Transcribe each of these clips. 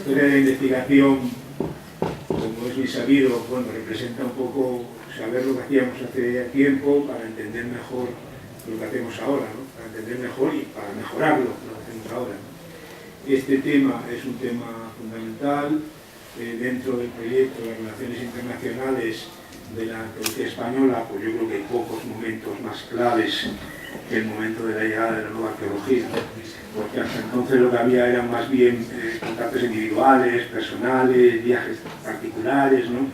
historia de la investigación, como es bien sabido, bueno, representa un poco saber lo que hacíamos hace tiempo para entender mejor lo que hacemos ahora, ¿no? Para entender mejor y para mejorar lo que hacemos ahora, ¿no? Este tema es un tema fundamental dentro del proyecto de relaciones internacionales de la arqueología española. Pues yo creo que hay pocos momentos más claves que el momento de la llegada de la nueva arqueología, ¿no? Porque hasta entonces lo que había eran más bien contactos individuales, personales, viajes particulares, ¿no?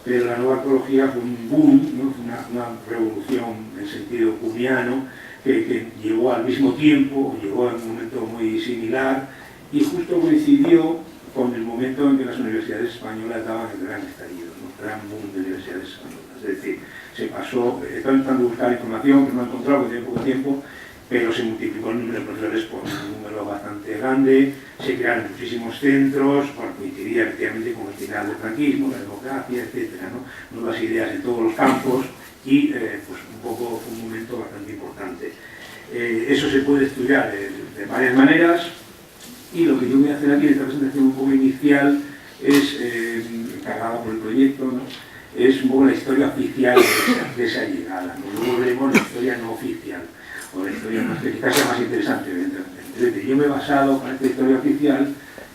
Pero la nueva arqueología fue un boom, ¿no? Fue una revolución en sentido cuneano que llegó al mismo tiempo, llegó en un momento muy similar y justo coincidió con el momento en que las universidades españolas daban el gran estallido, ¿no? El gran boom de universidades españolas. Es decir, se pasó, estaba intentando buscar información que no he encontrado porque tiene poco tiempo, pero se multiplicó el número de profesores por un número bastante grande, se crearon muchísimos centros, coincidía efectivamente con el final del franquismo, la democracia, etcétera, ¿no? Nuevas ideas en todos los campos y pues un poco fue un momento bastante importante. Eso se puede estudiar de varias maneras y lo que yo voy a hacer aquí en esta presentación un poco inicial es, encargada por el proyecto, ¿no? Es un poco la historia oficial de esa llegada, ¿no? Luego veremos la historia no oficial, o la historia más, que quizás sea más interesante, evidentemente. Es decir, yo me he basado para esta historia oficial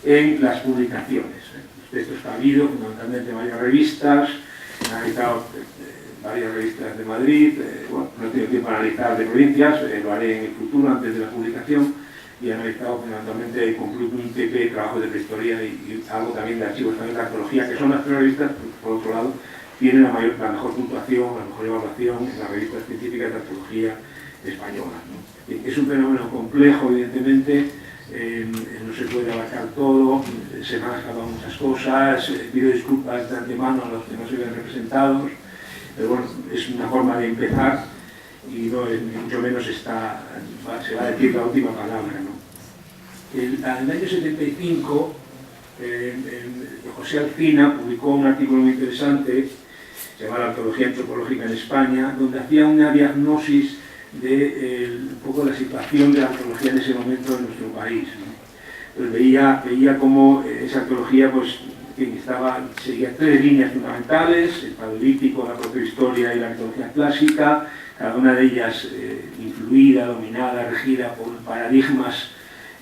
en las publicaciones. Los textos que ha habido, fundamentalmente varias revistas, he analizado varias revistas de Madrid, bueno, no he tenido tiempo para analizar de provincias, lo haré en el futuro, antes de la publicación, y he analizado fundamentalmente con un TP, trabajo de prehistoria y algo también de archivos también de arqueología, que son las tres revistas, por otro lado, tienen la mejor puntuación, la mejor evaluación en las revistas científicas de arqueología española, ¿no? Es un fenómeno complejo, evidentemente, no se puede abarcar todo, se me han escapado muchas cosas, pido disculpas de antemano a los que no se ven representados, pero bueno, es una forma de empezar y no es, ni mucho menos se va a decir la última palabra, ¿no? En el año 75, José Alcina publicó un artículo muy interesante, se llama La arqueología antropológica en España, donde hacía una diagnosis de un poco la situación de la arqueología en ese momento en nuestro país, ¿no? Entonces veía cómo esa arqueología pues, seguía tres líneas fundamentales: el paleolítico, la protohistoria y la arqueología clásica, cada una de ellas influida, dominada, regida por paradigmas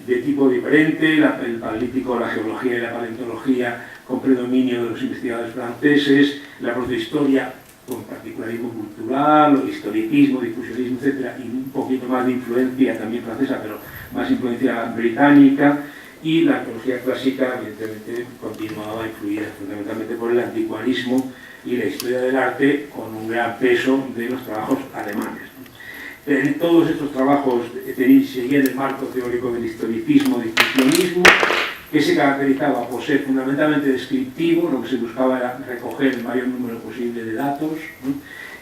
de tipo diferente. El paleolítico, la geología y la paleontología con predominio de los investigadores franceses, la protohistoria con particularismo cultural, historicismo, difusionismo, etc., y un poquito más de influencia también francesa, pero más influencia británica, y la arqueología clásica, evidentemente, continuaba influida fundamentalmente por el anticuarismo y la historia del arte, con un gran peso de los trabajos alemanes. En todos estos trabajos seguían el marco teórico del historicismo, difusionismo, que se caracterizaba por ser fundamentalmente descriptivo. Lo que se buscaba era recoger el mayor número posible de datos, ¿no?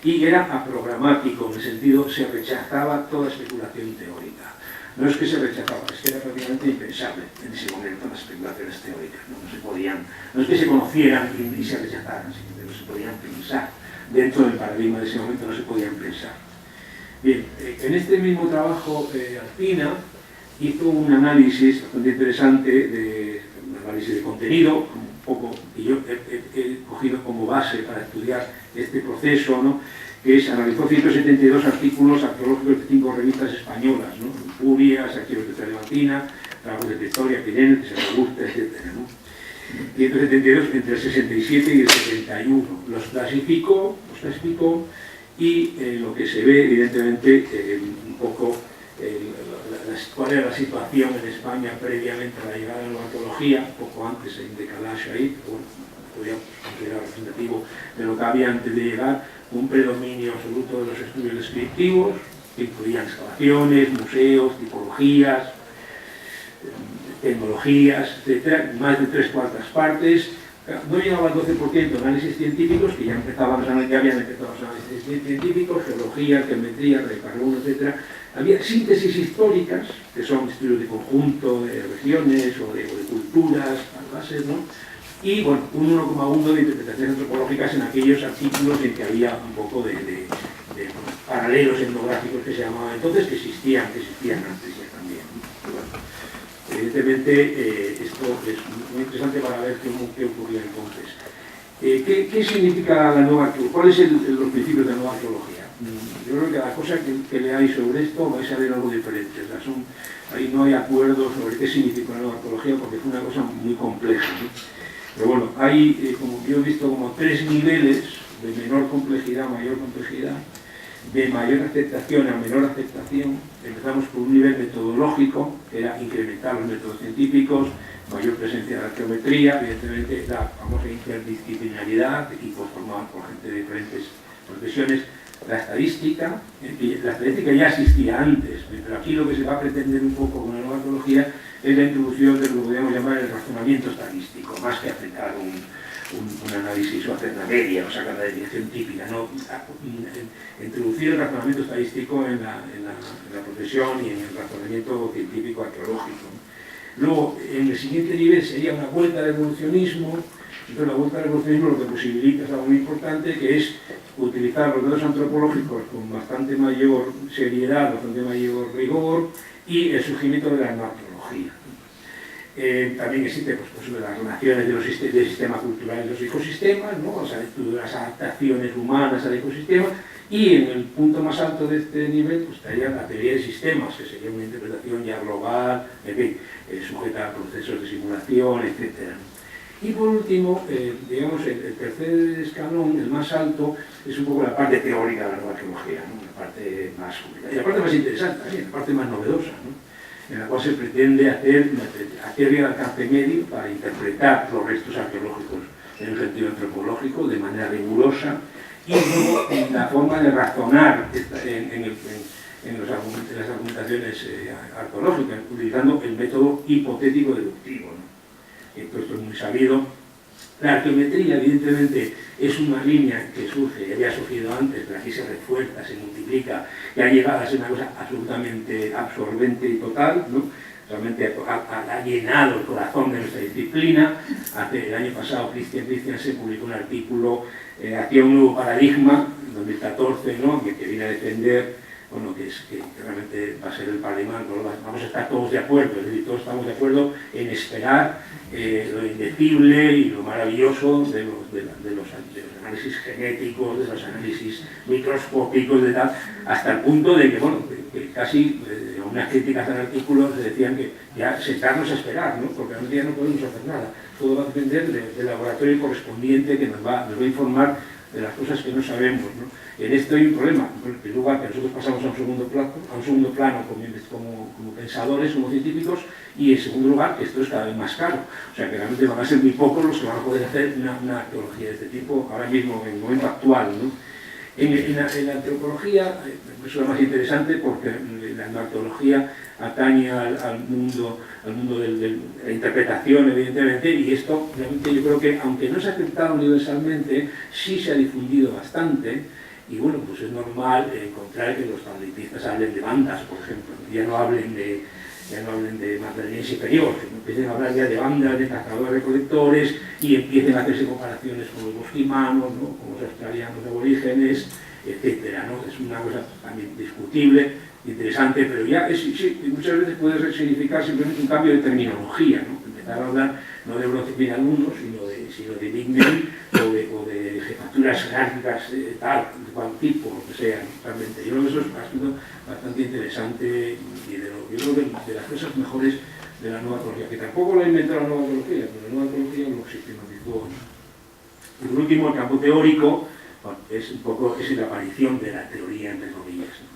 Y era aprogramático, en el sentido se rechazaba toda especulación teórica. No es que se rechazaba, es que era prácticamente impensable en ese momento las especulaciones teóricas, ¿no? No es que se conocieran y se rechazaran, sino que no se podían pensar. Dentro del paradigma de ese momento no se podían pensar. Bien, en este mismo trabajo, Alcina hizo un análisis bastante interesante, un análisis de contenido, un poco que yo he cogido como base para estudiar este proceso, ¿no? Que es, analizó 172 artículos arqueológicos de 5 revistas españolas, ¿no? Furias, Archivos de Levantina, Trabajos de Prehistoria, Pirene, Augusta, etc., ¿no? 172 entre el 67 y el 71. Los clasificó y lo que se ve, evidentemente, un poco cuál era la situación en España previamente a la llegada de la arqueología, poco antes, hay un decalaje ahí, pero bueno, podría considerar representativo de lo que había antes de llegar, un predominio absoluto de los estudios descriptivos, que incluían excavaciones, museos, tipologías, tecnologías, etc., más de 3/4 partes. No llegaba al 12% análisis científicos, que ya habían empezado los análisis científicos, geología, geometría, radiocarbono, etc. Había síntesis históricas, que son estudios de conjunto, de regiones o de culturas, bases, ¿no? Y bueno, un 1,1 de interpretaciones antropológicas en aquellos artículos en que había un poco de paralelos etnográficos que se llamaban entonces, que existían antes ya también. Bueno, Evidentemente, esto es muy interesante para ver qué ocurría entonces. ¿Qué significa la nueva arqueología? ¿Cuáles son los principios de la nueva arqueología? Yo creo que cada cosa que leáis sobre esto vais a ver algo diferente. O sea, ahí no hay acuerdo sobre qué significa la nueva arqueología porque fue una cosa muy compleja, ¿no? Pero bueno, hay, como yo he visto, como 3 niveles de menor complejidad a mayor complejidad, de mayor aceptación a menor aceptación. Empezamos por un nivel metodológico, que era incrementar los métodos científicos, mayor presencia de la geometría, evidentemente la famosa interdisciplinaridad, equipos formados por gente de diferentes profesiones, la estadística ya existía antes, pero aquí lo que se va a pretender un poco con la nueva arqueología es la introducción de lo que podríamos llamar el razonamiento estadístico, más que aplicar un análisis o hacer una media o sacar la desviación típica, ¿no? Introducir el razonamiento estadístico en la profesión y en el razonamiento científico arqueológico. Luego, en el siguiente nivel sería una vuelta al evolucionismo. Entonces, la vuelta al evolucionismo lo que posibilita es algo muy importante, que es utilizar los datos antropológicos con bastante mayor seriedad, bastante mayor rigor, y el surgimiento de la arqueología. También existe pues, las relaciones del sistema cultural y los ecosistemas, ¿no? O sea, las adaptaciones humanas al ecosistema, y en el punto más alto de este nivel pues, estaría la teoría de sistemas, que sería una interpretación ya global, en fin, sujeta a procesos de simulación, etc. Y por último, digamos, el tercer escalón, el más alto, es un poco la parte teórica de la nueva arqueología, ¿no? La parte más complicada, y la parte más interesante también, la parte más novedosa, ¿no? En la cual se pretende hacer una teoría de alcance medio para interpretar los restos arqueológicos en un sentido antropológico de manera rigurosa, y luego en la forma de razonar en las argumentaciones arqueológicas, utilizando el método hipotético-deductivo, ¿no? Esto es muy sabido. La arqueometría, evidentemente, es una línea que surge, ya había surgido antes, pero aquí se refuerza, se multiplica, y ha llegado a ser una cosa absolutamente absorbente y total, ¿no? Realmente ha llenado el corazón de nuestra disciplina. El año pasado Christian se publicó un artículo hacia un nuevo paradigma, en 2014, ¿no? que viene a defender, bueno, que realmente va a ser el paradigma, ¿no? Vamos a estar todos de acuerdo, es decir, todos estamos de acuerdo en esperar lo indecible y lo maravilloso de los análisis genéticos, de los análisis microscópicos, de tal, hasta el punto de que, bueno, que casi unas críticas al artículo se decían que ya sentarnos a esperar, ¿no? Porque hoy día no podemos hacer nada, todo va a depender del laboratorio correspondiente que nos va a informar de las cosas que no sabemos, ¿no? En esto hay un problema, en primer lugar, que nosotros pasamos a un segundo plano como pensadores, como científicos, y en segundo lugar, que esto es cada vez más caro. O sea, que realmente van a ser muy pocos los que van a poder hacer una arqueología de este tipo ahora mismo, en el momento actual, ¿no? En la antropología es lo más interesante porque la arqueología atañe al mundo de la interpretación, evidentemente, y esto realmente yo creo que, aunque no se ha aceptado universalmente, sí se ha difundido bastante. Y bueno, pues es normal encontrar que los paleontologistas hablen de bandas, por ejemplo, ya no hablen de Magdalena superior, sino empiecen a hablar ya de bandas, de cazadores-recolectores, y empiecen a hacerse comparaciones con los bosquimanos, ¿no? Con los australianos aborígenes, etcétera, ¿no? Es una cosa también discutible, interesante, pero ya sí, muchas veces puede significar simplemente un cambio de terminología, ¿no? Empezar a hablar no de Bronce alumnos, sino de Big Men o de jefaturas jerárquicas tal, de cual tipo, lo que sea, ¿no? Realmente. Yo creo que eso es un asunto bastante interesante y yo creo que de las cosas mejores de la nueva arqueología, que tampoco lo ha inventado la nueva arqueología, pero la nueva arqueología lo sistematizó, ¿no? Y por último, el campo teórico, bueno, es la aparición de la teoría, entre comillas, ¿no?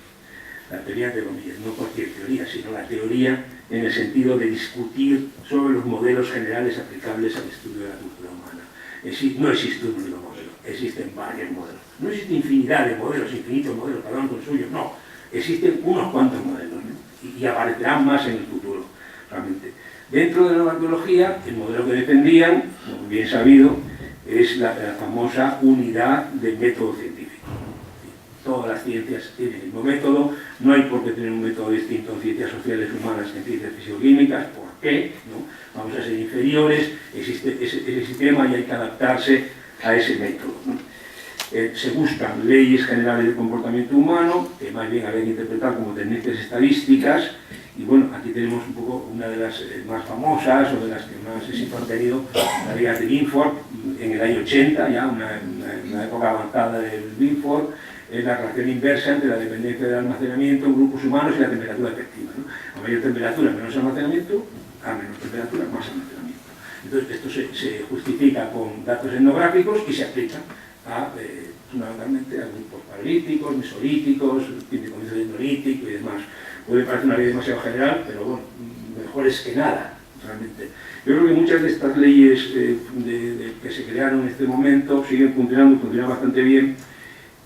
La teoría, entre comillas, no cualquier teoría, sino la teoría en el sentido de discutir sobre los modelos generales aplicables al estudio de la cultura humana. No existe un único modelo, existen varios modelos. No existe infinidad de modelos, infinitos modelos, cada uno con el suyo, no. Existen unos cuantos modelos, ¿no? y aparecerán más en el futuro, realmente. Dentro de la nueva arqueología, el modelo que defendían, como bien sabido, es la famosa unidad del método científico. Todas las ciencias tienen el mismo método, no hay por qué tener un método distinto en ciencias sociales humanas que en ciencias fisioquímicas. ¿Por qué? ¿No? Vamos a ser inferiores, existe ese sistema y hay que adaptarse a ese método, ¿no? Se buscan leyes generales de comportamiento humano, que más bien habría que interpretar como tendencias estadísticas, Y bueno, aquí tenemos un poco una de las más famosas o de las que más éxito han tenido, la Vía de Binford, en el año 80, ya una época avanzada del Binford, es la relación inversa entre la dependencia del almacenamiento en grupos humanos y la temperatura efectiva, ¿no? A mayor temperatura, menos almacenamiento; a menor temperatura, más almacenamiento. Entonces, esto se justifica con datos etnográficos y se aplica fundamentalmente a grupos paleolíticos, mesolíticos, de comienzo del neolítico y demás. Puede parecer una ley demasiado general, pero bueno, mejor es que nada, realmente. Yo creo que muchas de estas leyes que se crearon en este momento siguen funcionando, funcionan bastante bien,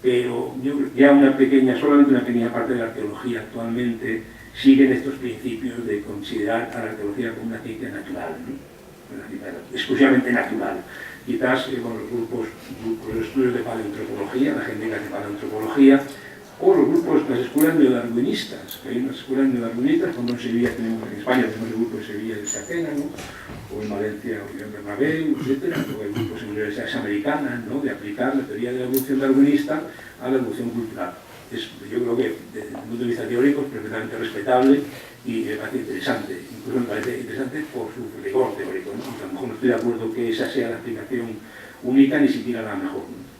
pero yo creo que ya solamente una pequeña parte de la arqueología actualmente siguen estos principios de considerar a la arqueología como una ciencia natural, ¿no? Exclusivamente natural. Quizás con los grupos de estudios de paleoantropología, las genéticas de paleoantropología, o los grupos, las escuelas neodarwinistas. Hay unas escuelas neodarwinistas, como en Sevilla tenemos, en España tenemos el grupo de Sevilla de Sacena, ¿no? O en Valencia, o en Bernabéu, etc. O hay grupos en universidades americanas, ¿no? De aplicar la teoría de la evolución darwinista a la evolución cultural. Yo creo que desde el punto de vista teórico es perfectamente respetable y me parece interesante. Incluso me parece interesante por su rigor teórico, ¿no? Aunque a lo mejor no estoy de acuerdo que esa sea la explicación única, ni siquiera la mejor, ¿no?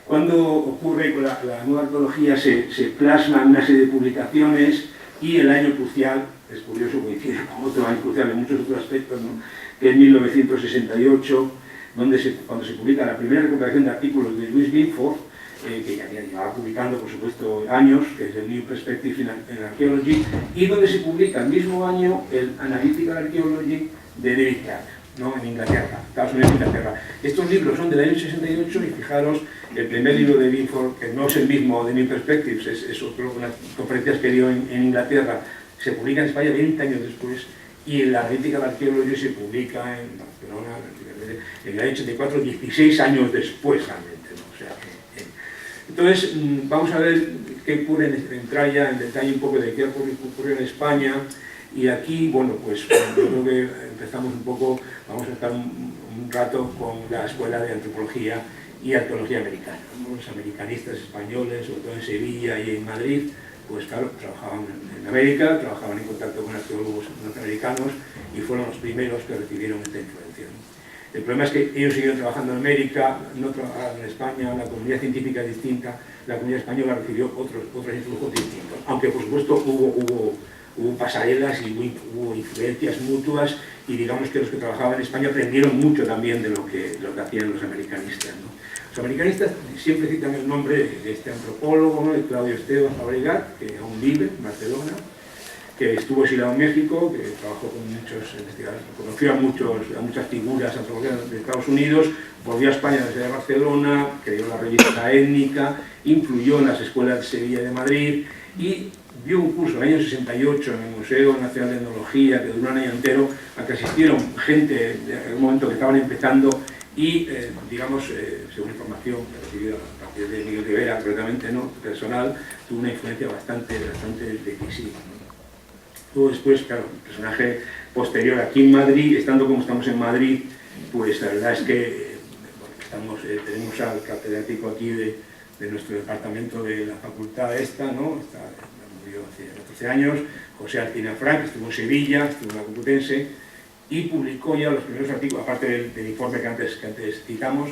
Cuando ocurre con la nueva arqueología, se plasman una serie de publicaciones, y el año crucial, es curioso, coincide con otro año crucial en muchos otros aspectos, ¿no? Que es 1968, cuando se publica la primera recopilación de artículos de Louis Binford, que ya llevaba publicando, por supuesto, años, que es el New Perspective in Archaeology, y donde se publica el mismo año el Analytical Archaeology de David Clark, ¿no? En Inglaterra, Estados Unidos e Inglaterra. Estos libros son del año 68, y fijaros, el primer libro de Binford, que no es el mismo de New Perspectives, es otro, unas conferencias que dio en Inglaterra, se publica en España 20 años después, y la Analytical Archaeology se publica en Barcelona en el año 84, 16 años después realmente, ¿no? O sea, entonces, vamos a ver qué ocurre, entrar ya en detalle un poco de qué ocurrió en España. Y aquí, bueno, pues yo creo que empezamos un poco, vamos a estar un rato con la Escuela de Antropología y Arqueología Americana, ¿no? Los americanistas españoles, sobre todo en Sevilla y en Madrid, pues claro, trabajaban en América, trabajaban en contacto con arqueólogos norteamericanos y fueron los primeros que recibieron esta influencia, ¿no? El problema es que ellos siguieron trabajando en América, no trabajaban en España, la comunidad científica es distinta, la comunidad española recibió otros influjos distintos, aunque por supuesto hubo pasarelas y hubo influencias mutuas, y digamos que los que trabajaban en España aprendieron mucho también de lo que hacían los americanistas, ¿no? Los americanistas siempre citan el nombre de este antropólogo, ¿no? De Claudio Esteban Fabregat, que aún vive en Barcelona, que estuvo exilado en México, que trabajó con muchos investigadores, conoció a muchas figuras antropológicas de Estados Unidos, volvió a España desde Barcelona, creó la revista Étnica, influyó en las escuelas de Sevilla y de Madrid, y dio un curso en el año 68 en el Museo Nacional de Etnología, que duró un año entero, a que asistieron gente en un momento que estaban empezando, y, digamos, según información que recibí a partir de Miguel Rivera, concretamente, ¿no? Personal, tuvo una influencia bastante decisiva, ¿no? Luego después, claro, el personaje posterior aquí en Madrid, estando como estamos en Madrid, pues la verdad es que tenemos al catedrático aquí de nuestro departamento de la facultad esta, ¿no? Murió hace 14 años, José Alcina Frank, que estuvo en Sevilla, estuvo en la Complutense, y publicó ya los primeros artículos, aparte del informe que antes citamos,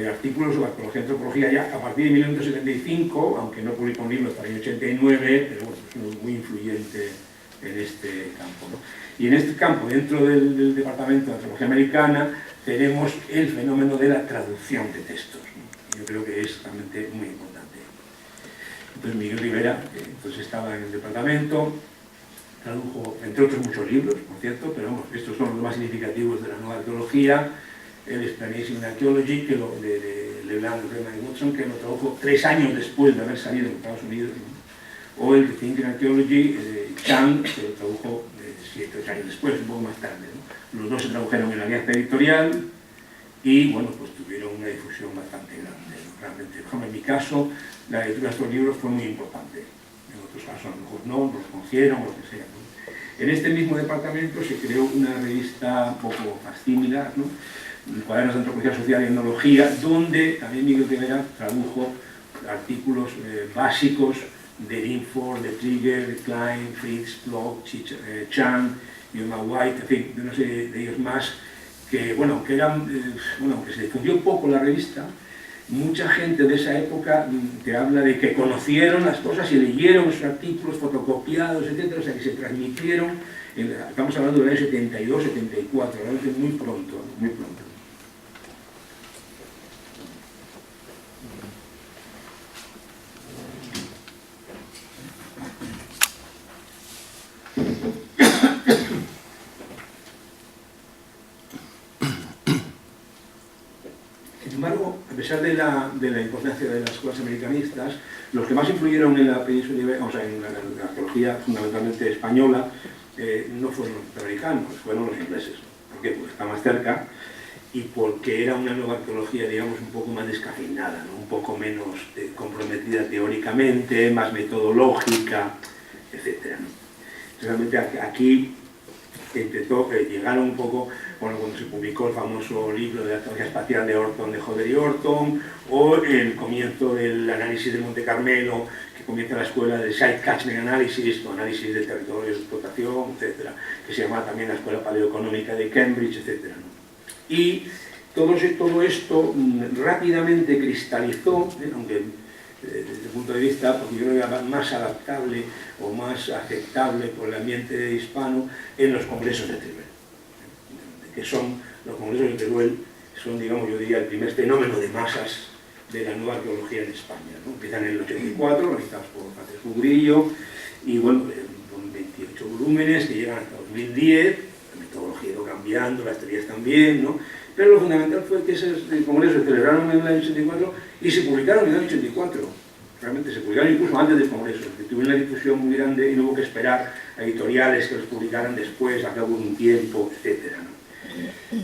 artículos sobre arqueología y antropología ya a partir de 1975, aunque no publicó un libro hasta el año 89, pero bueno, es muy influyente en este campo, ¿no? Y en este campo, dentro del Departamento de Antropología Americana, tenemos el fenómeno de la traducción de textos, ¿no? Yo creo que es realmente muy importante. Entonces Miguel Rivera, que entonces estaba en el departamento, tradujo, entre otros, muchos libros, por cierto, pero bueno, estos son los más significativos de la nueva arqueología: el Explanation in Archaeology, que de Leland y Woodson, que lo tradujo 3 años después de haber salido de Estados Unidos, ¿no? O el Thinking Archaeology de Chang, que lo tradujo 7 o 8 años después, un poco más tarde, ¿no? Los dos se tradujeron en la Alianza Editorial y, bueno, pues tuvieron una difusión bastante grande, ¿no? Realmente, por ejemplo, en mi caso, la lectura de estos libros fue muy importante. En otros casos, a lo mejor no los conocieron o lo que sea, ¿no? En este mismo departamento se creó una revista un poco similar, ¿no? Cuadernos de Antropología Social y Etnología, donde también Miguel Rivera tradujo artículos básicos de Linford, de Trigger, de Klein, Fritz, Bloch, Chan, Yuma White, en fin, no sé de ellos más, que, bueno, que eran, bueno, que se difundió poco la revista. Mucha gente de esa época te habla de que conocieron las cosas y leyeron esos artículos fotocopiados, etc., o sea, que se transmitieron, estamos hablando del año 72, 74, realmente muy pronto, muy pronto. Sin embargo, a pesar de la importancia de las escuelas americanistas, los que más influyeron en la península ibérica, o sea, en la arqueología fundamentalmente española, no fueron los norteamericanos, fueron los ingleses. ¿Por qué? Porque está más cerca y porque era una nueva arqueología, digamos, un poco más descafeinada, ¿no? Un poco menos comprometida teóricamente, más metodológica, etc., ¿no? Realmente aquí intentó llegar un poco, bueno, cuando se publicó el famoso libro de la teoría espacial de Orton, de Hodder y Orton, o el comienzo del análisis de Monte Carmelo, que comienza la escuela del Site Catchment Analysis, o análisis de territorio de explotación, etcétera, que se llama también la Escuela Paleoeconómica de Cambridge, etcétera, ¿no? Y todo esto rápidamente cristalizó, aunque desde el punto de vista, porque yo creo que era más adaptable o más aceptable por el ambiente hispano en los congresos de Teruel, que son los congresos de Teruel, son, digamos, yo diría, el primer fenómeno de masas de la nueva arqueología en España, ¿no? Empiezan en el 84, organizados por Francisco Grillo, y bueno, con 28 volúmenes que llegan hasta 2010, la metodología ha ido cambiando, las teorías también, ¿no? Pero lo fundamental fue que esos congresos se celebraron en el año 84 y se publicaron en el año 84. Realmente se publicaron incluso antes del congreso, que tuvieron una difusión muy grande y no hubo que esperar a editoriales que los publicaran después, a cabo de un tiempo, etc., ¿no?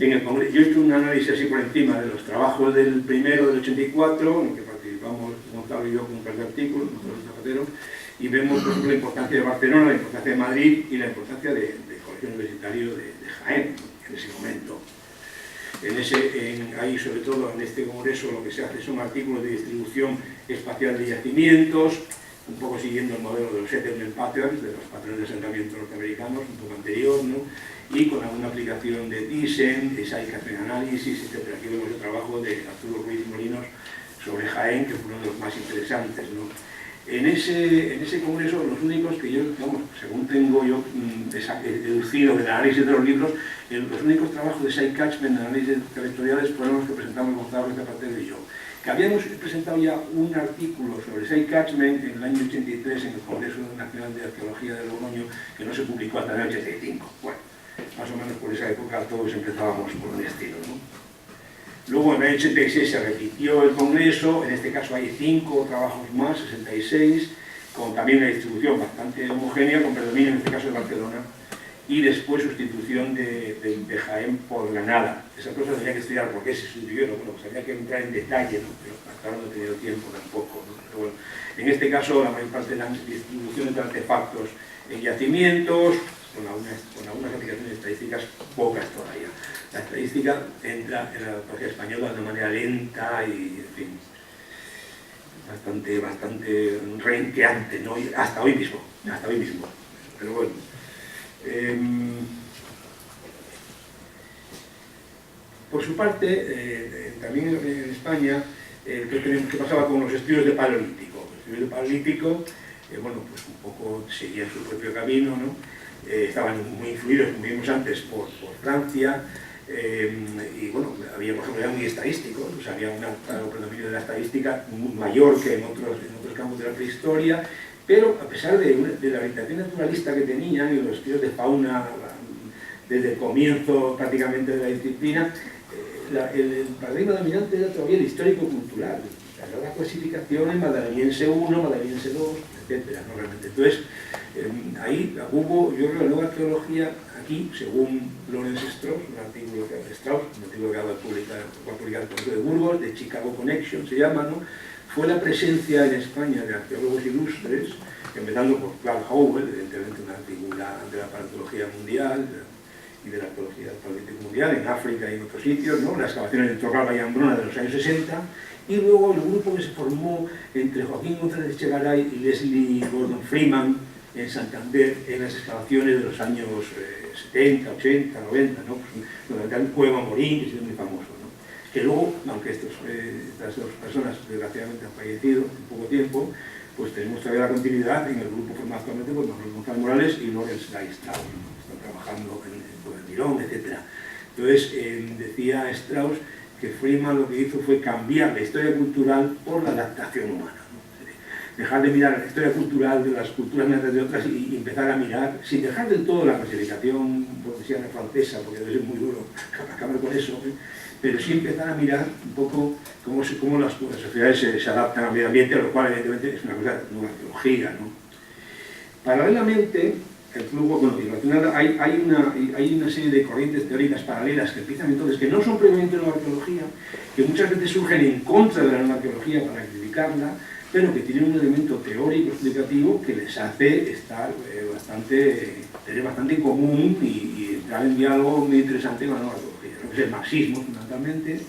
En el congreso, yo he hecho un análisis así por encima de los trabajos del primero del 84, en el que participamos Gonzalo y yo con un par de artículos, nosotros Zapatero, y vemos, por ejemplo, la importancia de Barcelona, la importancia de Madrid y la importancia del Colegio Universitario de Jaén, ¿no? En ese momento. Ahí, sobre todo en este congreso, lo que se hace son artículos de distribución espacial de yacimientos, un poco siguiendo el modelo de los settlement patterns, de los patrones de asentamiento norteamericanos, un poco anterior, ¿no? Y con alguna aplicación de Thyssen, de Site Catchment Analysis, etc. Aquí vemos el trabajo de Arturo Ruiz Molinos sobre Jaén, que fue uno de los más interesantes, ¿no? En ese congreso, los únicos que yo, vamos, según tengo yo deducido del análisis de los libros, los únicos trabajos de Site Catchment, de análisis territoriales, fueron los que presentamos Gonzalo Zapatero y yo. Que habíamos presentado ya un artículo sobre Site Catchment en el año 83 en el Congreso Nacional de Arqueología de Logroño, que no se publicó hasta el año 85. Bueno, más o menos por esa época todos empezábamos por un estilo, ¿no? Luego en el 86 se repitió el congreso, en este caso hay 5 trabajos más, 66, con también una distribución bastante homogénea, con predominio en este caso de Barcelona, y después sustitución de Jaén por Granada. Esa cosa tenía que estudiar por qué se sustituyó, ¿no? Bueno, pues había que entrar en detalle, ¿no? Pero hasta ahora no he tenido tiempo tampoco, ¿no? Pero bueno, en este caso la mayor parte de la distribución de artefactos en yacimientos, con algunas aplicaciones estadísticas, pocas todavía. La estadística entra en la arqueología española de una manera lenta y, en fin, bastante renqueante, ¿no? Hasta hoy mismo. Pero bueno. Por su parte, también en España, ¿qué pasaba con los estudios de Paleolítico? Los estudios de Paleolítico, bueno, pues un poco seguían su propio camino, ¿no? Estaban muy influidos, como vimos antes, por Francia, y bueno, había, por ejemplo, era muy estadístico, o sea, había un predominio de la estadística muy mayor que en otros campos de la prehistoria, pero a pesar de la orientación naturalista que tenían y los estudios de fauna desde el comienzo prácticamente de la disciplina, el paradigma dominante era todavía el histórico-cultural, la clasificación en Madaleniense 1, Madaleniense 2, etc. ¿no? Realmente. Entonces, ahí hubo, yo creo, la nueva arqueología aquí, según Lawrence Strauss, un artículo que acaba de publicar el Colegio de Burgos, de Chicago Connection se llama, ¿no? Fue la presencia en España de arqueólogos ilustres, empezando por Clark Howell, evidentemente una figura de la paleontología mundial, y de la arqueología actualmente mundial, en África y en otros sitios, ¿no? Las excavaciones de Torralba y Ambrona de los años 60, y luego el grupo que se formó entre Joaquín González Echegaray y Leslie Gordon Freeman en Santander en las excavaciones de los años 70, 80, 90, ¿no? Pues, Cueva Morín, que ha sido muy famoso, ¿no? Que luego, aunque estas dos personas desgraciadamente han fallecido en poco tiempo, pues tenemos todavía la continuidad en el grupo formado actualmente por Manuel González Morales y Lawrence Guy Strauss, ¿no? Están trabajando en el Mirón, etc. Entonces, decía Strauss que Freeman lo que hizo fue cambiar la historia cultural por la adaptación humana, ¿no? Dejar de mirar la historia cultural de las culturas mientras de otras y empezar a mirar, sin dejar del todo la clasificación borgesiana francesa, porque debe ser muy duro acabar con eso, ¿eh? Pero sí empezar a mirar un poco cómo las sociedades se adaptan al medio ambiente, lo cual evidentemente es una cosa de nueva arqueología, ¿no? Paralelamente, el flujo, bueno, hay una serie de corrientes teóricas paralelas que empiezan entonces, que no son previamente nueva arqueología, que muchas veces surgen en contra de la nueva arqueología para criticarla, pero que tienen un elemento teórico explicativo que les hace estar tener bastante en común y entrar en diálogo muy interesante con la nueva arqueología. Es el marxismo, fundamentalmente.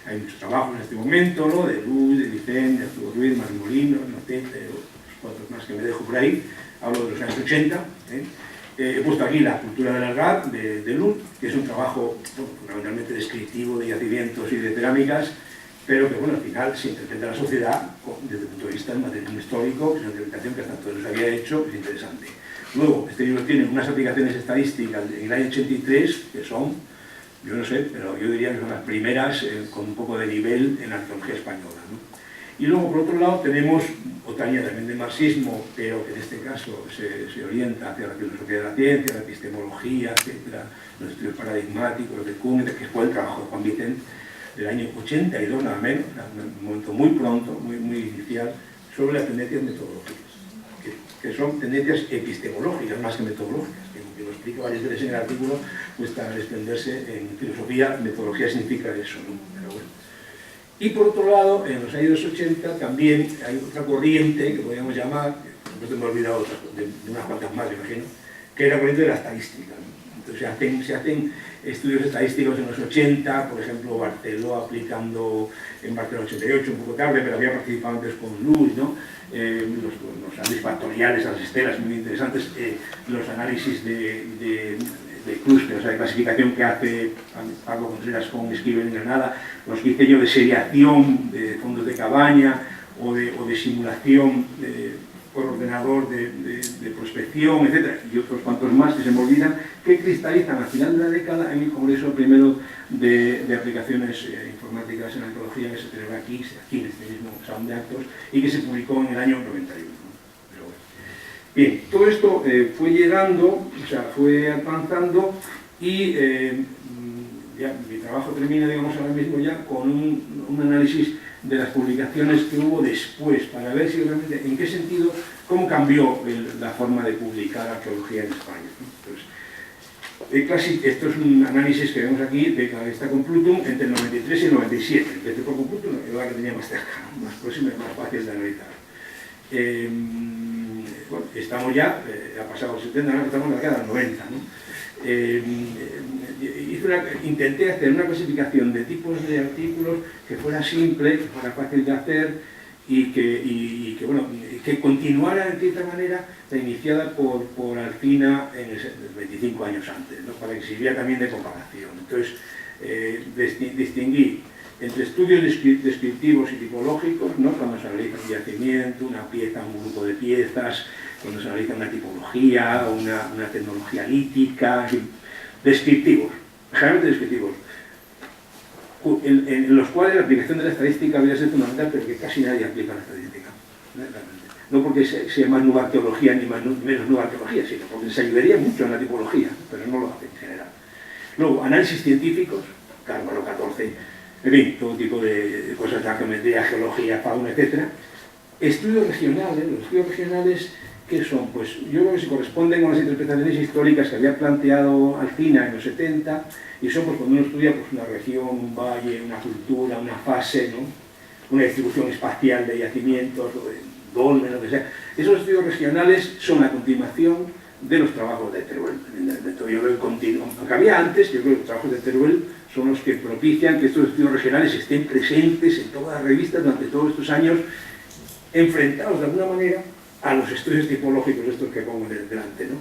Hay muchos trabajos en este momento, ¿no? De Luz, de Vicente, de Arturo Ruiz, Manuel Molino, los cuatro más que me dejo por ahí. Hablo de los años 80. He puesto aquí La cultura del Algar, de Luz, que es un trabajo, bueno, fundamentalmente descriptivo de yacimientos y de cerámicas, pero que, bueno, al final se interpreta la sociedad desde el punto de vista del materialismo histórico, que es una interpretación que hasta entonces se había hecho, es interesante. Luego, este libro tiene unas aplicaciones estadísticas en el año 83, que son, yo no sé, pero yo diría que son las primeras con un poco de nivel en la arqueología española, ¿no? Y luego, por otro lado, tenemos otra línea también de marxismo, pero que en este caso se orienta hacia la filosofía de la ciencia, la epistemología, etcétera, los estudios paradigmáticos de Kuhn, que fue el trabajo de Juan Vicente del año 82, nada menos, un momento muy pronto, muy inicial, sobre las tendencias metodológicas, que son tendencias epistemológicas más que metodológicas, que lo explico varias veces en el artículo, pues para extenderse en filosofía, metodología significa eso, ¿no? Pero bueno. Y por otro lado, en los años 80 también hay otra corriente que podríamos llamar, no te me he olvidado de unas cuantas más, imagino, que es la corriente de la estadística, ¿no? Entonces se hacen estudios estadísticos en los 80, por ejemplo, Barceló aplicando en Barcelona 88, un poco tarde, pero había participado antes con Luz, ¿no? Los análisis factoriales, las estelas muy interesantes, los análisis de clústeres, o sea, de clasificación que hace Paco Contreras con Esquivel en Granada, los diseños de seriación de fondos de cabaña o de simulación por ordenador de prospección, etc. Y otros cuantos más que se me olvidan, que cristalizan al final de la década en el Congreso primero de aplicaciones informáticas en arqueología que se celebra aquí en este mismo salón de actos y que se publicó en el año 91. Pero bueno. Bien, todo esto fue llegando, o sea, fue avanzando y ya mi trabajo termina, digamos, ahora mismo ya con un análisis de las publicaciones que hubo después, para ver si realmente, en qué sentido, cómo cambió la forma de publicar arqueología en España, ¿no? Entonces, esto es un análisis que vemos aquí de la lista con Pluton entre el 93 y el 97. Empecé por Pluton, la que tenía más cerca, ¿no? Más próxima y más fácil de analizar. Bueno, estamos ya, ha pasado los 70, ahora estamos en la década del 90, ¿no? Intenté hacer una clasificación de tipos de artículos que fuera simple, que fuera fácil de hacer y que continuara de cierta manera la iniciada por Alcina 25 años antes, ¿no? Para que sirviera también de comparación. Entonces, distinguí entre estudios descriptivos y tipológicos, ¿no? Cuando se analiza un yacimiento, una pieza, un grupo de piezas, cuando se analiza una tipología, una tecnología lítica, descriptivos, generalmente descriptivos, en los cuales la aplicación de la estadística habría sido fundamental, pero que casi nadie aplica la estadística. No porque sea más nueva arqueología ni menos nueva arqueología, sino porque se ayudaría mucho en la tipología, pero no lo hace en general. Luego, análisis científicos, Carvalho 14, en fin, todo tipo de cosas de la geometría, geología, fauna, etc. Estudios regionales, los estudios regionales, ¿qué son? Pues yo creo que se corresponden con las interpretaciones históricas que había planteado Alcina en los 70, y son pues cuando uno estudia pues, una región, un valle, una cultura, una fase, ¿no? Una distribución espacial de yacimientos, o de dolmen, lo que sea. Esos estudios regionales son la continuación de los trabajos de Teruel. Yo creo que continúa, aunque había antes, yo creo que los trabajos de Teruel son los que propician que estos estudios regionales estén presentes en todas las revistas durante todos estos años, enfrentados de alguna manera a los estudios tipológicos estos que pongo delante, ¿no?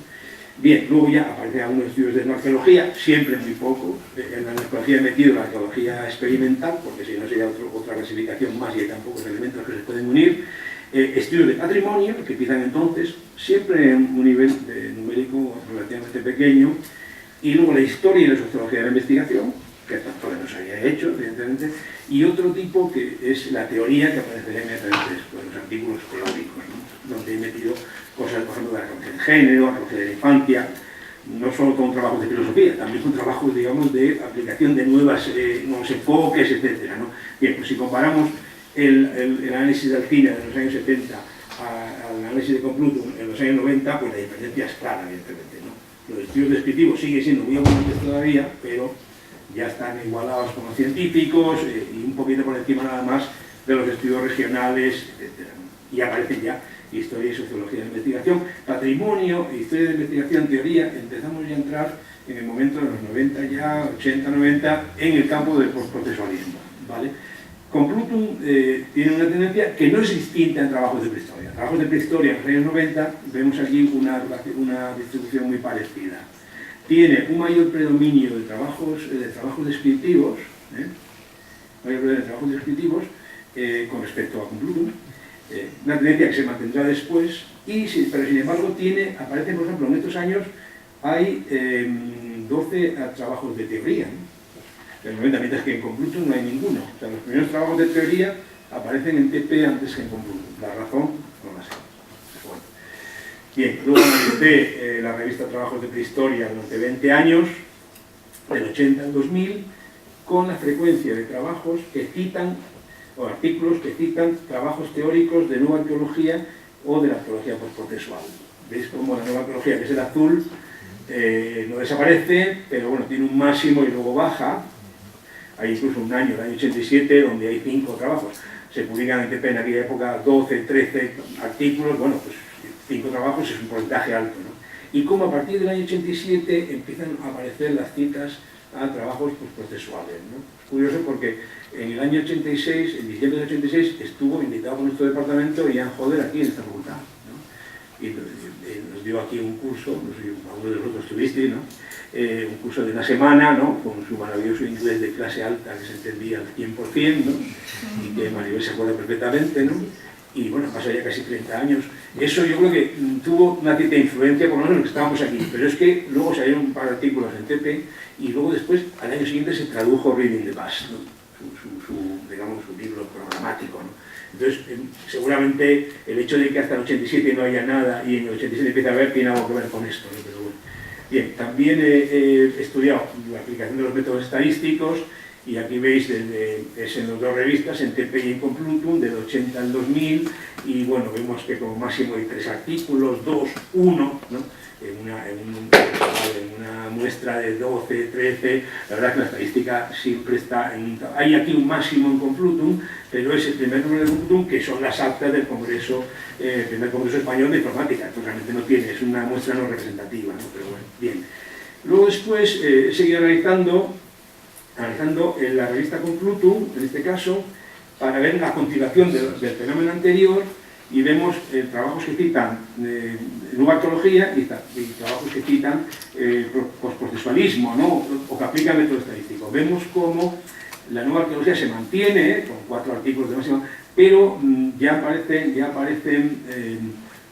Bien, luego ya aparecen algunos estudios de arqueología, siempre muy poco. En la arqueología he metido la arqueología experimental, porque si no sería otra clasificación más y hay tan pocos elementos que se pueden unir. Estudios de patrimonio, que empiezan entonces, siempre en un nivel numérico relativamente pequeño, y luego la historia y la sociología de la investigación, que tanto no se había hecho, evidentemente, y otro tipo que es la teoría que aparece en los artículos teóricos, ¿no? Donde he metido cosas, por ejemplo, de la arqueología de género, arqueología de la infancia, no solo con trabajos de filosofía, también con trabajos, digamos, de aplicación de nuevos enfoques, etc., ¿no? Bien, pues si comparamos el análisis del cine de los años 70 al análisis de Complutum en los años 90, pues la diferencia es clara, evidentemente, ¿no? Los estudios descriptivos siguen siendo muy abundantes todavía, pero ya están igualados con los científicos y un poquito por encima nada más de los estudios regionales, etc., ¿no? Y aparecen ya historia y sociología de investigación, patrimonio, historia de investigación, teoría. Empezamos ya a entrar en el momento de los 90 ya, 80, 90, en el campo del postprocesualismo, ¿vale? Complutum tiene una tendencia que no es distinta en trabajos de prehistoria. En trabajos de prehistoria en los años 90 vemos aquí una distribución muy parecida. Tiene un mayor predominio de trabajos descriptivos, con respecto a Complutum, una tendencia que se mantendrá después, pero sin embargo aparecen, por ejemplo, en estos años hay 12 trabajos de teoría, ¿no? En 90, mientras que en Complutum no hay ninguno. O sea, los primeros trabajos de teoría aparecen en TP antes que en Complutum. La razón no la sé. Bueno. Bien, luego analicé la revista Trabajos de Prehistoria durante 20 años, del 80 al 2000, con la frecuencia de trabajos que citan, o artículos que citan trabajos teóricos de nueva arqueología o de la arqueología postprocesual. ¿Veis cómo la nueva arqueología, que es el azul, no desaparece, pero bueno, tiene un máximo y luego baja? Hay incluso un año, el año 87, donde hay 5 trabajos. Se publican en TP en aquella época 12, 13 artículos, bueno, pues 5 trabajos es un porcentaje alto, ¿no? Y como a partir del año 87 empiezan a aparecer las citas a trabajos postprocesuales, ¿no? Es curioso porque en el año 86, en diciembre del 86, estuvo invitado por nuestro departamento Ian Hodder aquí en esta facultad, ¿no? Y nos dio aquí un curso, no sé si alguno de vosotros estuvisteis, ¿no? Un curso de una semana, ¿no? Con su maravilloso inglés de clase alta que se entendía al 100%, ¿no? Y que Maribel se acuerda perfectamente, ¿no? Y bueno, pasó ya casi 30 años. Eso yo creo que tuvo una cierta influencia, por lo menos en los que estábamos aquí, pero es que luego salieron un par de artículos en TP y luego después, al año siguiente, se tradujo Reading the Past, ¿no? Digamos, su libro programático, ¿no? Entonces, seguramente el hecho de que hasta el 87 no haya nada y en el 87 empieza a haber, tiene algo que ver con esto, ¿no? Pero bueno. Bien, también he estudiado la aplicación de los métodos estadísticos y aquí veis es en las 2 revistas, en TP y en Complutum, del 80 al 2000, y bueno, vemos que como máximo hay 3 artículos, 2, 1, ¿no? En una muestra de 12, 13, la verdad es que la estadística siempre está hay aquí un máximo en Complutum, pero es el primer número de Complutum, que son las actas del Congreso, primer Congreso Español de Informática, que realmente no tiene, es una muestra no representativa, ¿no? Pero bueno, bien. Luego después he seguido analizando en la revista Complutum, en este caso, para ver la continuación del fenómeno anterior, y vemos trabajos que citan nueva arqueología y trabajos que citan postprocesualismo, ¿no? O que aplican método estadístico. Vemos cómo la nueva arqueología se mantiene, con 4 artículos de máximo, pero ya aparecen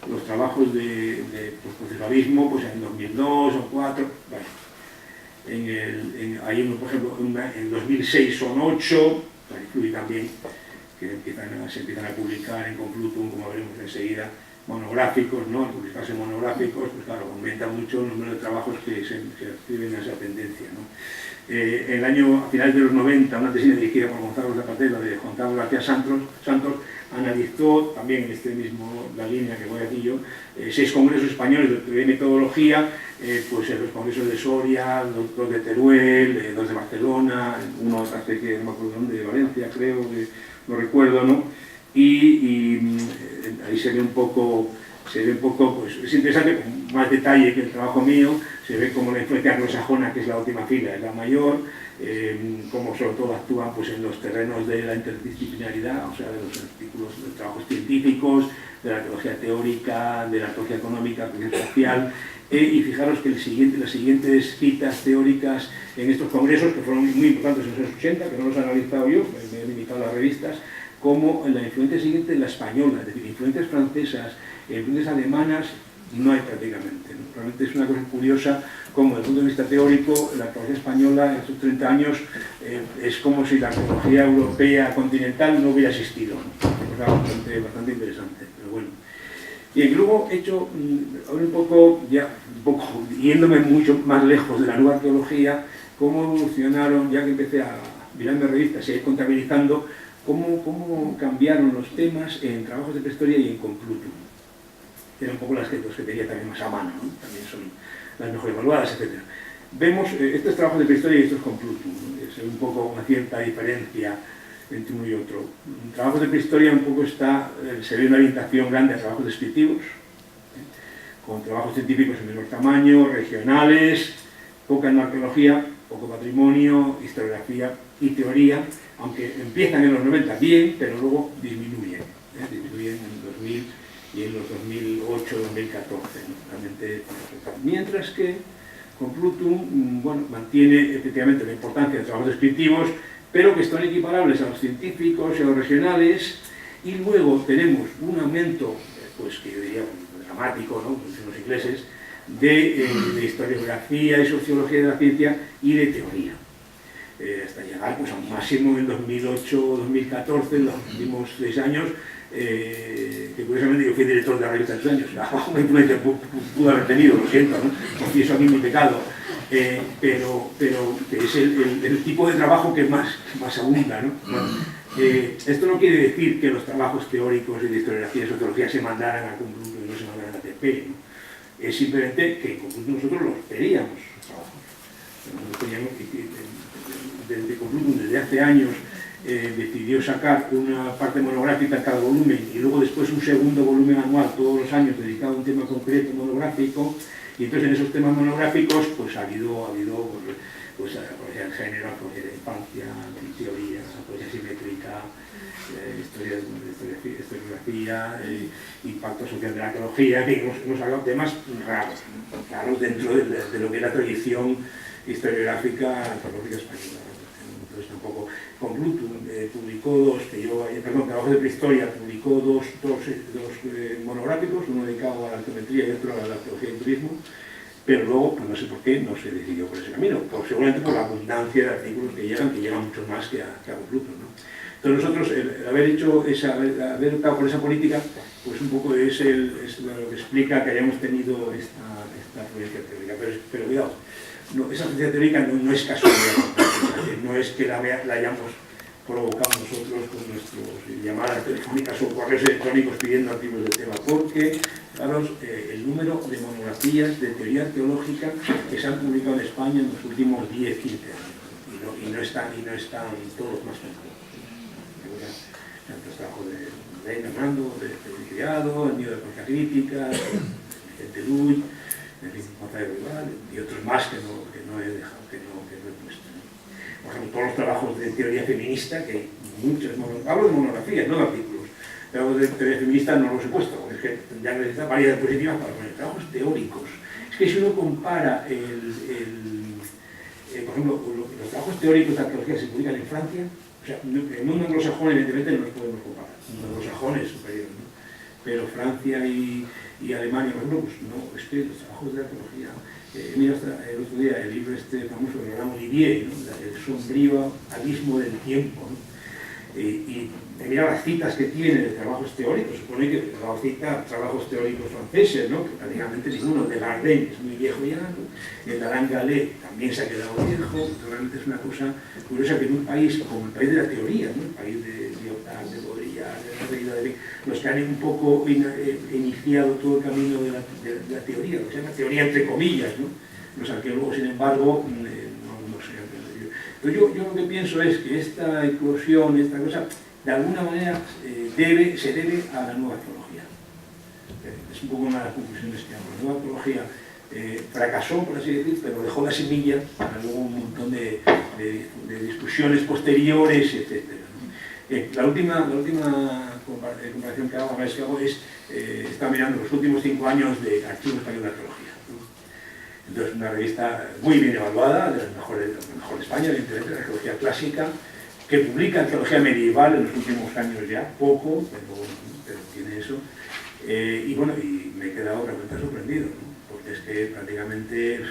los trabajos de postprocesualismo pues en 2002 o 2004. Bueno, hay uno, por ejemplo, en 2006 son 8, incluye también que se empiezan a publicar en Complutum, como veremos enseguida, monográficos, ¿no? Al publicarse monográficos, pues claro, aumenta mucho el número de trabajos que escriben a esa tendencia, ¿no? A finales de los 90, una tesis dirigida por Gonzalo Zapatero, de Juan Carlos García Santos, analizó también en la línea que voy a decir yo, 6 congresos españoles de teoría y metodología, pues los congresos de Soria, 2 de Teruel, 2 de Barcelona, uno que no me acuerdo dónde, de Valencia, creo, no recuerdo, ¿no? Y ahí se ve un poco se ve un poco, pues es interesante, con más detalle que el trabajo mío, se ve como la influencia anglosajona, que es la última fila, es la mayor, como sobre todo actúan pues, en los terrenos de la interdisciplinaridad, o sea, de los artículos de trabajos científicos, de la arqueología teórica, de la arqueología económica, arqueología social, y fijaros que las siguientes citas teóricas en estos congresos, que fueron muy importantes en los años 80, que no los he analizado yo, me he limitado a las revistas, como la influencia siguiente la española, es decir, influencias francesas, influencias alemanas, no hay prácticamente, ¿no? Realmente es una cosa curiosa como desde el punto de vista teórico la arqueología española en estos 30 años es como si la arqueología europea continental no hubiera existido, ¿no? Es una cosa bastante interesante, pero bueno. Y luego he hecho ahora un poco yéndome mucho más lejos de la nueva arqueología, cómo evolucionaron, ya que empecé a mirarme revistas y a ir contabilizando, cómo cambiaron los temas en trabajos de prehistoria y en Complutum. Eran un poco las que tenía también más a mano, ¿no? También son las mejor evaluadas, etc. Vemos estos trabajos de prehistoria y estos Complutum, ¿no? Es un poco una cierta diferencia entre uno y otro. En trabajos de prehistoria un poco se ve una orientación grande a trabajos descriptivos, con trabajos científicos de menor tamaño, regionales, poca en arqueología, poco patrimonio, historiografía y teoría, aunque empiezan en los 90 bien, pero luego disminuyen en 2000 y en los 2008, 2014, ¿no? Realmente, mientras que Complutum mantiene efectivamente la importancia de trabajos descriptivos, pero que están equiparables a los científicos y a los regionales, y luego tenemos un aumento, pues que yo diría dramático, ¿no? Pues en los ingleses, de historiografía y sociología de la ciencia y de teoría. Hasta llegar pues, a un máximo en 2008-2014, en los últimos 6 años, que curiosamente yo fui director de la revista 3 años, una influencia pudo haber tenido, lo siento, ¿no? Confieso aquí mi pecado, pero que es el tipo de trabajo que más abunda, ¿no? Bueno, esto no quiere decir que los trabajos teóricos y de historiografía y sociología se mandaran a Complutum y no se mandaran a TP, ¿no? Es simplemente que en Complutum nosotros los pedíamos, nosotros teníamos desde Complutum desde hace años decidió sacar una parte monográfica en cada volumen y luego después un segundo volumen anual todos los años dedicado a un tema concreto monográfico, y entonces en esos temas monográficos pues ha habido pues apología del género, apología de infancia, teoría, apología simétrica, historiografía, impacto social de la arqueología, en fin, hemos sacado temas raros dentro de lo que es la tradición historiográfica arqueológica española. Entonces tampoco Complutum publicó Trabajos de Prehistoria publicó dos monográficos, uno dedicado a la arqueometría y otro a la arqueología y turismo, pero luego, pues no sé por qué, no se decidió por ese camino, seguramente por la abundancia de artículos que llegan mucho más que a Complutum, ¿no? Entonces nosotros, el haber optado por esa política, pues un poco es lo que explica que hayamos tenido esta influencia teórica, pero cuidado, esa influencia teórica no es casualidad, no es que la hayamos provocado nosotros con nuestras llamadas telefónicas o correos electrónicos pidiendo artículos del tema, porque, fijaros, el número de monografías de teoría arqueológica que se han publicado en España en los últimos 10-15 años, y no están todos más complejos. Tantos trabajos de Hernando, de Criado, el mío de arqueología crítica, el de Luy, en fin, y otros más que no he dejado, que no he puesto. Por ejemplo, todos los trabajos de teoría feminista, que hay muchos, hablo de monografías, no de artículos, trabajos de teoría feminista no los he puesto, porque es que ya necesitan varias diapositivas para poner trabajos teóricos. Es que si uno compara por ejemplo, los trabajos teóricos de arqueología que se publican en Francia, o sea, en el mundo anglosajón evidentemente no los podemos comparar, el mundo anglosajón es superior, ¿no? Pero Francia y Alemania, por ejemplo, pues no, es que los trabajos de arqueología, mira el otro día el libro famoso de Ramón Olivier, ¿no? El sombrío abismo del tiempo, ¿no? Y mira las citas que tiene de trabajos teóricos, supone que cita trabajos teóricos franceses, ¿no? Que prácticamente ninguno, de Gardin es muy viejo ya, ¿no? El de Alain Gallet también se ha quedado viejo, realmente es una cosa curiosa que en un país como el país de la teoría, ¿no? El país de Lyotard, de Baudrillard, de los que han un poco iniciado todo el camino de la teoría, lo que se llama teoría entre comillas, ¿no? Los arqueólogos, sin embargo, no se han entendido. Entonces yo lo que pienso es que esta eclosión, esta cosa, de alguna manera se debe a la nueva arqueología. Es un poco una de las conclusiones que hago. La nueva arqueología fracasó, por así decir, pero dejó la semilla para luego un montón de discusiones posteriores, etc. La última comparación que hago es estaba mirando los últimos 5 años de Archivo Español de Arqueología. Entonces, una revista muy bien evaluada, de las mejores de España, evidentemente, de arqueología clásica, que publica arqueología medieval en los últimos años ya, poco, pero tiene eso. Y bueno, y me he quedado realmente sorprendido, ¿no? Porque es que prácticamente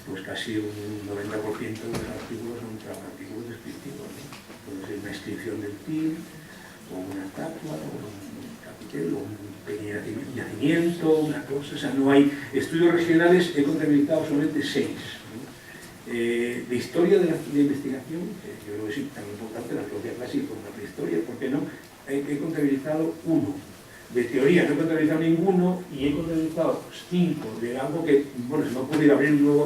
pues casi un 90% de los artículos son artículos descriptivos, ¿no? Puede ser una inscripción del PIB, o una estatua, o un capitel, o un pequeño yacimiento, una cosa. O sea, no hay estudios regionales, he contabilizado solamente 6, ¿no? De historia de la investigación, que yo creo que es tan importante, la arqueología clásica como la prehistoria, ¿por qué no? He contabilizado 1. De teoría no he contabilizado ninguno y he contabilizado 5 de algo que, bueno, se me ha ocurrido abrir una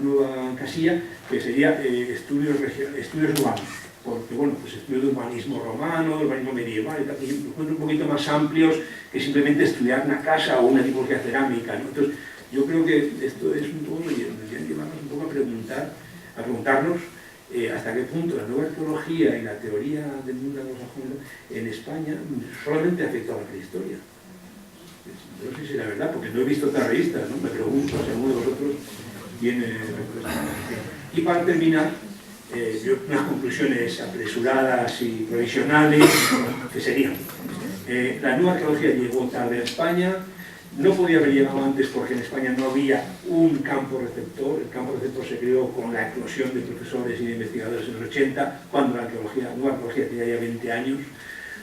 nueva casilla, que sería estudios urbanos, porque, bueno, pues estudios de urbanismo romano, de urbanismo medieval y tal, que encuentro un poquito más amplios que simplemente estudiar una casa o una tipología cerámica, ¿no? Entonces, yo creo que esto es un poco, llevarnos un poco a preguntarnos hasta qué punto la nueva arqueología y la teoría del mundo anglosajón en España solamente afecta a la prehistoria. No sé si es la verdad, porque no he visto otra revista, ¿no? Me pregunto si alguno de vosotros tiene... Y para terminar, yo unas conclusiones apresuradas y provisionales, que serían: la nueva arqueología llegó tarde a España. No podía haber llegado antes porque en España no había un campo receptor. El campo receptor se creó con la eclosión de profesores y de investigadores en los 80, cuando la nueva arqueología tenía ya 20 años.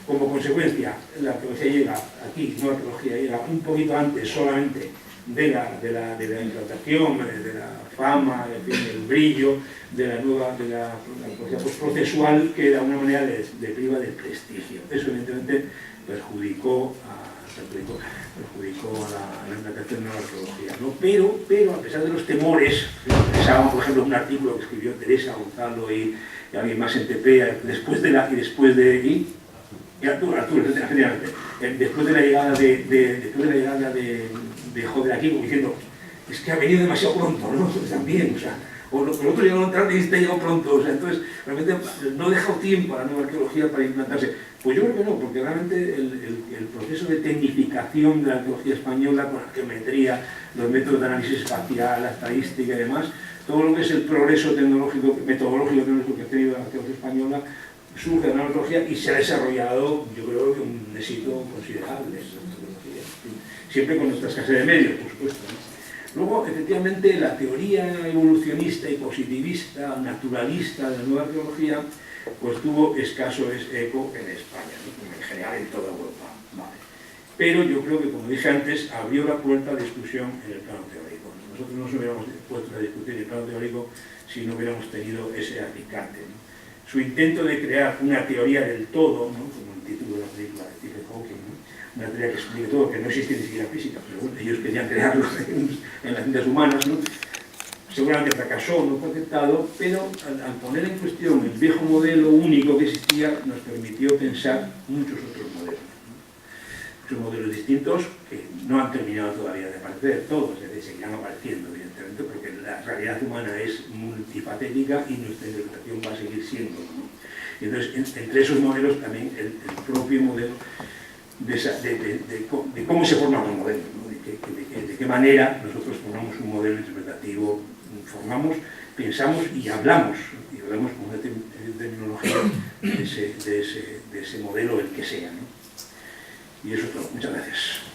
Como consecuencia, la arqueología llega aquí, nueva arqueología llega un poquito antes solamente de la implantación, de la fama, en fin, del brillo, de la arqueología procesual, que de alguna manera le priva del prestigio. Eso evidentemente perjudicó a la implantación de la arqueología, ¿no? Pero a pesar de los temores, pensábamos, por ejemplo, un artículo que escribió Teresa Gonzalo y alguien más en TP después de la llegada de Joder aquí, como diciendo, es que ha venido demasiado pronto, ¿no? También, o sea, o los otros llegaron tarde y este llegó pronto, o sea, entonces realmente no ha dejado tiempo a la nueva arqueología para implantarse. Pues yo creo que no, porque realmente el proceso de tecnificación de la arqueología española, con la geometría, los métodos de análisis espacial, la estadística y demás, todo lo que es el progreso tecnológico, metodológico que ha tenido la arqueología española, surge de la arqueología y se ha desarrollado, yo creo que un éxito considerable. Siempre con nuestra escasez de medios, por supuesto, ¿no? Luego, efectivamente, la teoría evolucionista y positivista, naturalista de la nueva arqueología, pues tuvo escaso eco en España, ¿no? En general en toda Europa, ¿vale? Pero yo creo que, como dije antes, abrió la puerta a la discusión en el plano teórico. Nosotros no nos hubiéramos puesto a discutir en el plano teórico si no hubiéramos tenido ese acicate, ¿no? Su intento de crear una teoría del todo, ¿no? Como el título de la película de Stephen Hawking, ¿no? Una teoría que explique todo, que no existe ni siquiera física, pero bueno, ellos querían crearlo en las ciencias humanas, ¿no? Seguramente fracasó, no fue aceptado, pero al poner en cuestión el viejo modelo único que existía, nos permitió pensar muchos otros modelos, ¿no? Muchos modelos distintos que no han terminado todavía de aparecer, todos, es decir, seguirán apareciendo, evidentemente, porque la realidad humana es multipatética y nuestra interpretación va a seguir siendo, ¿no? Y entonces, entre esos modelos también el propio modelo de cómo se forma un modelo, ¿no? De qué manera nosotros formamos un modelo interpretativo, pensamos y hablamos con una terminología de ese modelo, el que sea, ¿no? Y eso es todo. Muchas gracias.